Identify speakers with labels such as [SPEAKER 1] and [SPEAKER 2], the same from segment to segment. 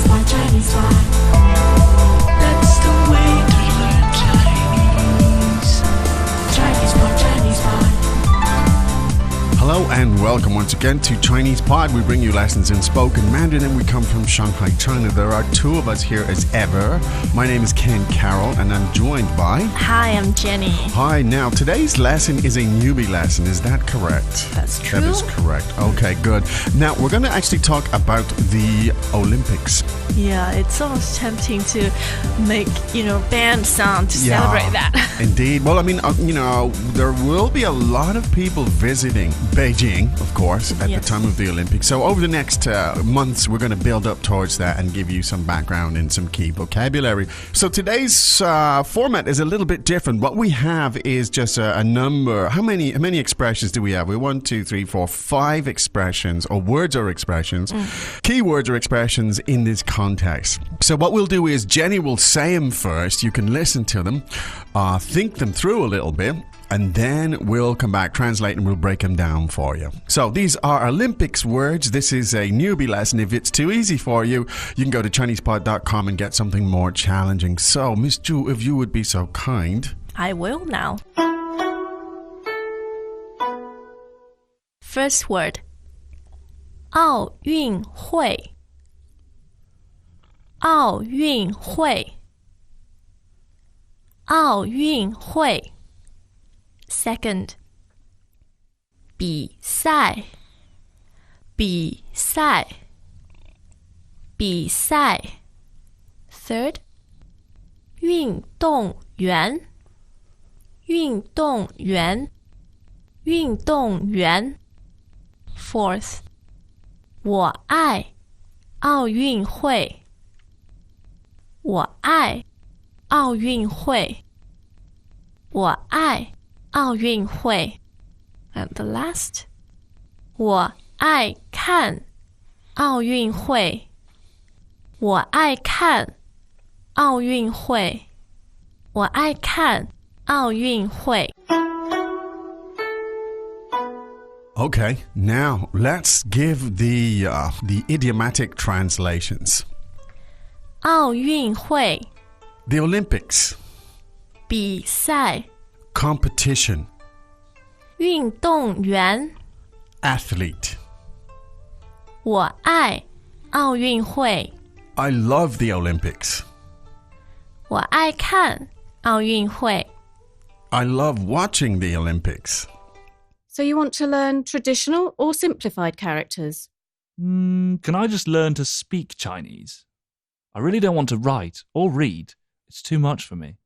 [SPEAKER 1] Pot, Chinese Pot. That's the way to learn Chinese. Chinese Pot, Chinese Pot.
[SPEAKER 2] Hello and welcome once again to Chinese Pod. We bring you lessons in spoken Mandarin and we come from Shanghai, China. There are two of us here as ever. My name is Ken Carroll and I'm joined by...
[SPEAKER 3] Hi, I'm Jenny.
[SPEAKER 2] Hi, now today's lesson is a newbie lesson. Is that correct?
[SPEAKER 3] That's true.
[SPEAKER 2] That is correct. Okay, good. Now we're going to actually talk about the Olympics.
[SPEAKER 3] Yeah, it's almost tempting to make, band sound to celebrate that.
[SPEAKER 2] Indeed. Well, I mean, there will be a lot of people visiting Beijing, of course, at the time of the Olympics. So over the next months, we're going to build up towards that and give you some background and some key vocabulary. So today's format is a little bit different. What we have is just a number. How many expressions do we have? We have 1, 2, 3, 4, 5 expressions, or words or expressions, keywords or expressions in this context. So what we'll do is Jenny will say them first. You can listen to them, think them through a little bit, and then we'll come back, translate, and we'll break them down for you. So these are Olympics words. This is a newbie lesson. If it's too easy for you, you can go to ChinesePod.com and get something more challenging. So, Miss Zhu, if you would be so kind.
[SPEAKER 3] I will now. First word. 奥运会奥运会奥运会 Second. 比赛比赛比赛 Third. 运动员运动员运动员 Fourth. 我爱奥运会我爱奥运会我爱奥运会 And the last. 我爱看奥运会我爱看奥运会我爱看奥运会
[SPEAKER 2] Okay, now let's give the idiomatic translations.
[SPEAKER 3] 奥运会
[SPEAKER 2] The Olympics.
[SPEAKER 3] 比赛
[SPEAKER 2] Competition.
[SPEAKER 3] 运动员
[SPEAKER 2] Athlete.
[SPEAKER 3] 我爱奥运会
[SPEAKER 2] I love the Olympics.
[SPEAKER 3] 我爱看奥运会
[SPEAKER 2] I love watching the Olympics.
[SPEAKER 4] So you want to learn traditional or simplified characters?
[SPEAKER 5] Can I just learn to speak Chinese? I really don't want to write or read. It's too much for me.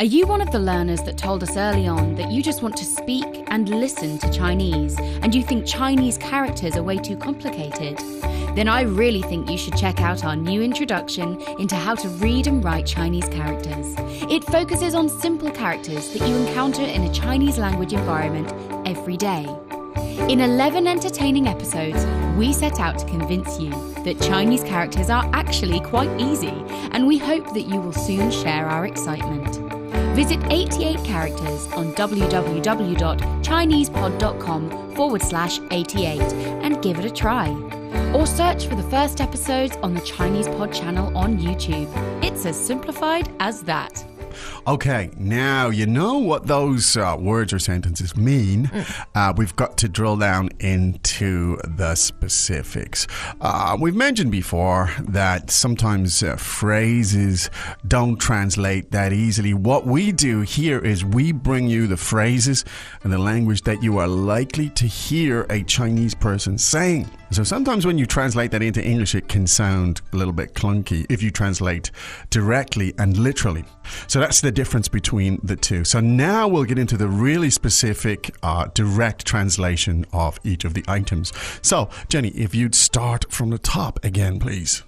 [SPEAKER 6] Are you one of the learners that told us early on that you just want to speak and listen to Chinese and you think Chinese characters are way too complicated? Then I really think you should check out our new introduction into how to read and write Chinese characters. It focuses on simple characters that you encounter in a Chinese language environment every day. In 11 entertaining episodes, we set out to convince you that Chinese characters are actually quite easy, and we hope that you will soon share our excitement. Visit 88 characters on www.chinesepod.com/88 and give it a try. Or search for the first episodes on the Chinese Pod channel on YouTube. It's as simplified as that.
[SPEAKER 2] Okay, now you know what those words or sentences mean. We've got to drill down into the specifics. We've mentioned before that sometimes phrases don't translate that easily. What we do here is we bring you the phrases and the language that you are likely to hear a Chinese person saying. So sometimes when you translate that into English, it can sound a little bit clunky if you translate directly and literally. So that's the difference between the two. So now we'll get into the really specific direct translation of each of the items. So, Jenny, if you'd start from the top again, please.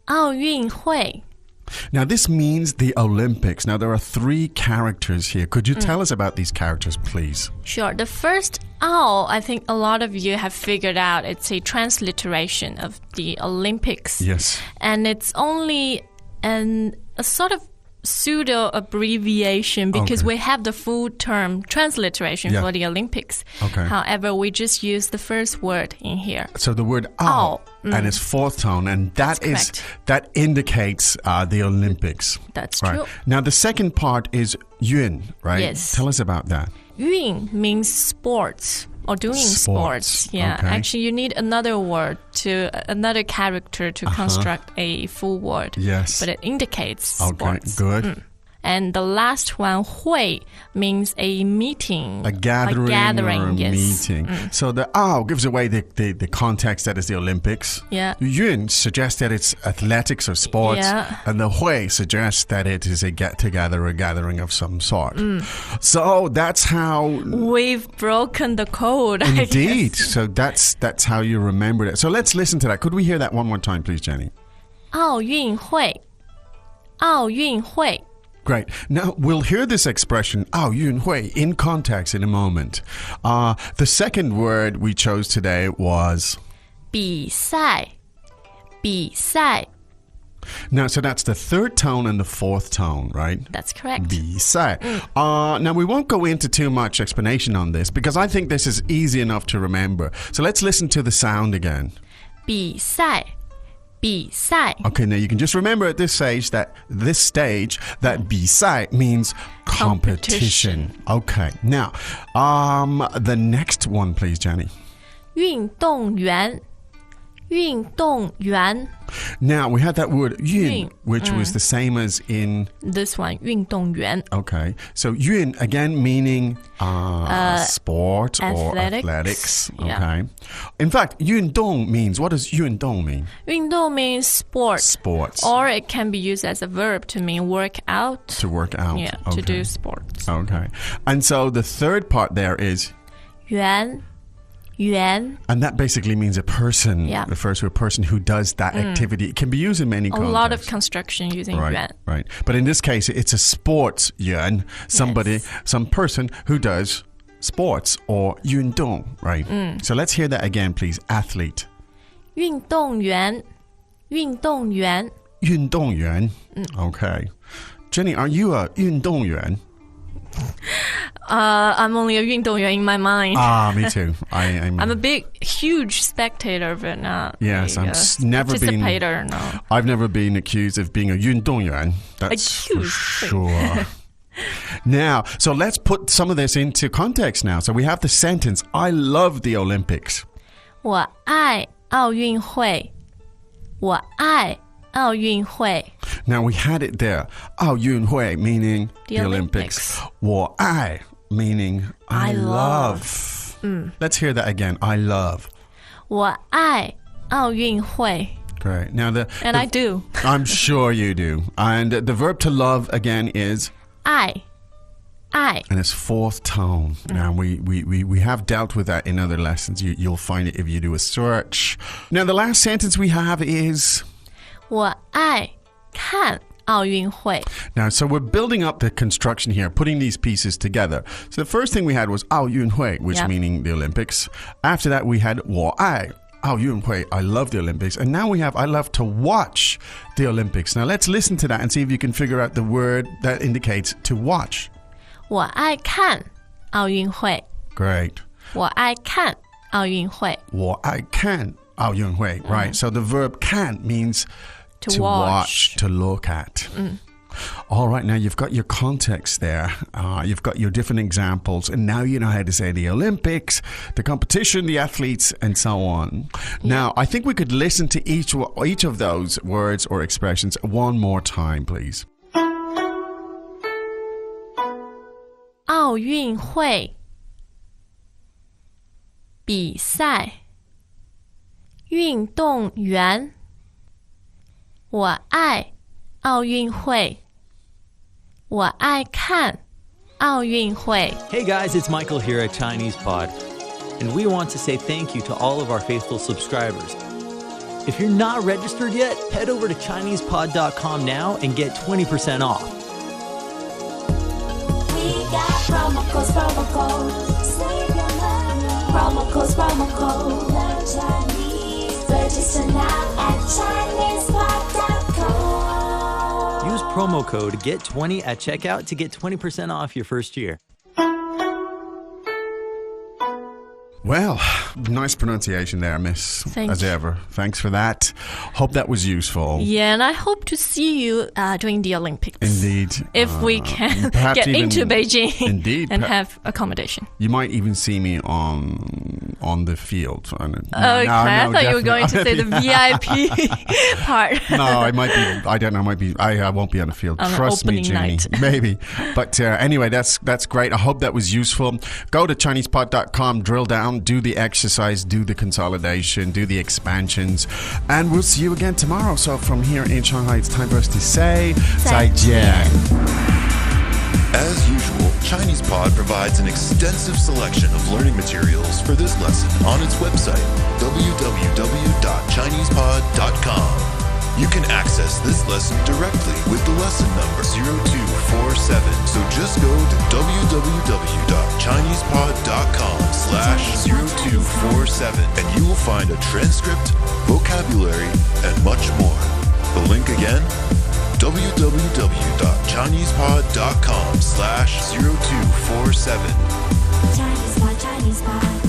[SPEAKER 3] 奥运会
[SPEAKER 2] Now, this means the Olympics. Now, there are 3 characters here. Could you tell us about these characters, please?
[SPEAKER 3] Sure. The first 奥, I think a lot of you have figured out it's a transliteration of the Olympics.
[SPEAKER 2] Yes.
[SPEAKER 3] And it's only a sort of pseudo abbreviation because
[SPEAKER 2] Okay.
[SPEAKER 3] we have the full term transliteration
[SPEAKER 2] Yeah.
[SPEAKER 3] for the Olympics.
[SPEAKER 2] Okay.
[SPEAKER 3] However, we just use the first word in here.
[SPEAKER 2] So the word ao and its fourth tone, and
[SPEAKER 3] That's correct.
[SPEAKER 2] that indicates the Olympics.
[SPEAKER 3] That's
[SPEAKER 2] Right.
[SPEAKER 3] true.
[SPEAKER 2] Now the second part is yun, right?
[SPEAKER 3] Yes.
[SPEAKER 2] Tell us about that.
[SPEAKER 3] 运 means sports or doing
[SPEAKER 2] Sports,
[SPEAKER 3] sports. Yeah.
[SPEAKER 2] okay.
[SPEAKER 3] Actually, you need another character to construct a full word.
[SPEAKER 2] Yes.
[SPEAKER 3] But it indicates
[SPEAKER 2] Okay,
[SPEAKER 3] sports.
[SPEAKER 2] good.
[SPEAKER 3] And the last one, 会, means a meeting.
[SPEAKER 2] A gathering, or a
[SPEAKER 3] yes.
[SPEAKER 2] meeting. So the ao gives away the context that is the Olympics.
[SPEAKER 3] Yeah.
[SPEAKER 2] Yun suggests that it's athletics or sports.
[SPEAKER 3] Yeah.
[SPEAKER 2] And the hui suggests that it is a get-together, a gathering of some sort. So that's how...
[SPEAKER 3] We've broken the code. I
[SPEAKER 2] Indeed.
[SPEAKER 3] guess.
[SPEAKER 2] So that's how you remember it. So let's listen to that. Could we hear that one more time, please, Jenny?
[SPEAKER 3] 奥运会，奥运会。
[SPEAKER 2] Great. Now, we'll hear this expression, 奥运会, in context in a moment. The second word we chose today was...
[SPEAKER 3] 比赛，比赛。
[SPEAKER 2] Now, so that's the third tone and the fourth tone, right?
[SPEAKER 3] That's correct.
[SPEAKER 2] 比赛. Now, we won't go into too much explanation on this because I think this is easy enough to remember. So let's listen to the sound again.
[SPEAKER 3] 比赛，比赛。
[SPEAKER 2] Okay, now you can just remember at this stage that 比赛 means competition. Okay, now, the next one, please, Jenny.
[SPEAKER 3] 运动员，运动员。
[SPEAKER 2] Now, we had that word 运,
[SPEAKER 3] Yun,
[SPEAKER 2] which was the same as in...
[SPEAKER 3] This one, 运动员。
[SPEAKER 2] Okay, so yun, again, meaning sport or
[SPEAKER 3] athletics.
[SPEAKER 2] athletics.
[SPEAKER 3] Yeah.
[SPEAKER 2] Okay. In fact, 运动 means, what does 运动 mean?
[SPEAKER 3] 运动 means sport.
[SPEAKER 2] Sports.
[SPEAKER 3] Or it can be used as a verb to mean work out.
[SPEAKER 2] To work out.
[SPEAKER 3] Yeah,
[SPEAKER 2] okay.
[SPEAKER 3] to do sports.
[SPEAKER 2] Okay. And so the third part there is...
[SPEAKER 3] 员，员。
[SPEAKER 2] And that basically means a person.
[SPEAKER 3] Yeah.
[SPEAKER 2] Refers to a person who does that activity. It can be used in many
[SPEAKER 3] A
[SPEAKER 2] contexts.
[SPEAKER 3] lot of construction using yuan.
[SPEAKER 2] Right, right. But in this case, it's a sports yuan. Somebody, some person who does sports or 运动, right? So let's hear that again, please. Athlete.
[SPEAKER 3] 运动员，运动员。
[SPEAKER 2] 运动员. Okay. Jenny, are you a 运动员?
[SPEAKER 3] I'm only a 运动员 in my mind.
[SPEAKER 2] Me too.
[SPEAKER 3] I'm a big, huge spectator, but not
[SPEAKER 2] Yes,
[SPEAKER 3] a,
[SPEAKER 2] I'm never been...
[SPEAKER 3] participator. No.
[SPEAKER 2] I've never been accused of being a 运动员. That's for
[SPEAKER 3] Accused.
[SPEAKER 2] sure. Now, so let's put some of this into context now. So we have the sentence, I love the Olympics.
[SPEAKER 3] 我爱奥运会，我爱奥运会。
[SPEAKER 2] Now we had it there. 奥运会 meaning
[SPEAKER 3] The Olympics.
[SPEAKER 2] 我爱 meaning I
[SPEAKER 3] I
[SPEAKER 2] love. Let's hear that again. I love.
[SPEAKER 3] 我爱奥运会
[SPEAKER 2] Great. Now，and
[SPEAKER 3] I do.
[SPEAKER 2] I'm sure you do. And the verb to love again is
[SPEAKER 3] 爱，爱。
[SPEAKER 2] and it's fourth tone. Now we have dealt with that in other lessons. You'll find it if you do a search. Now the last sentence we have is
[SPEAKER 3] 我爱看奥运会。
[SPEAKER 2] now, so we're building up the construction here, putting these pieces together. So the first thing we had was 奥运会, which
[SPEAKER 3] Yep.
[SPEAKER 2] meaning the Olympics. After that, we had 我爱奥运会, I love the Olympics. And now we have I love to watch the Olympics. Now let's listen to that and see if you can figure out the word that indicates to watch.
[SPEAKER 3] 我爱看奥运会，
[SPEAKER 2] Great.
[SPEAKER 3] 我爱看奥运会。
[SPEAKER 2] 我爱看奥运会, right? So the verb can means
[SPEAKER 3] To watch.
[SPEAKER 2] to look at. All right, now you've got your context there. You've got your different examples, and now you know how to say the Olympics, the competition, the athletes, and so on. Now, I think we could listen to each of those words or expressions one more time, please.
[SPEAKER 3] 奥运会，比赛，运动员。我爱奥运会，我爱看奥运会。
[SPEAKER 7] Hey guys, it's Michael here at Chinese Pod, and we want to say thank you to all of our faithful subscribers. If you're not registered yet, head over to ChinesePod.com now and get 20% off.
[SPEAKER 1] We got promo codes, save your money. Promo codes, learn Chinese. Register now at ChinesePod.com.
[SPEAKER 7] Use promo code GET20 at checkout to get 20% off your first year.
[SPEAKER 2] Well, nice pronunciation there, Miss.
[SPEAKER 3] Thank
[SPEAKER 2] as
[SPEAKER 3] you.
[SPEAKER 2] ever. Thanks for that. Hope that was useful.
[SPEAKER 3] Yeah, and I hope to see you during the Olympics.
[SPEAKER 2] Indeed.
[SPEAKER 3] If we can
[SPEAKER 2] perhaps
[SPEAKER 3] get
[SPEAKER 2] even-
[SPEAKER 3] into Beijing
[SPEAKER 2] Indeed.
[SPEAKER 3] and have accommodation.
[SPEAKER 2] You might even see me on the field.
[SPEAKER 3] Okay, I thought you were going to say the VIP part.
[SPEAKER 2] No, I might be. I don't know. I won't be on the field.
[SPEAKER 3] On
[SPEAKER 2] Trust me,
[SPEAKER 3] opening
[SPEAKER 2] Jeannie.
[SPEAKER 3] night.
[SPEAKER 2] Maybe. But anyway, that's great. I hope that was useful. Go to ChinesePod.com, drill down, do the exercise, do the consolidation, do the expansions, and we'll see you again tomorrow. So from here in Shanghai, it's time for us to say 再见.
[SPEAKER 8] As usual, Chinese Pod provides an extensive selection of learning materials for this lesson on its website, www.chinesepod.com. You can access this lesson directly with the lesson number 0247. So just go to www.chinesepod.com/0247 and you will find a transcript, vocabulary, and much more. The link again, www.chinesepod.com/0247.
[SPEAKER 1] Chinese Pod, Chinese Pod.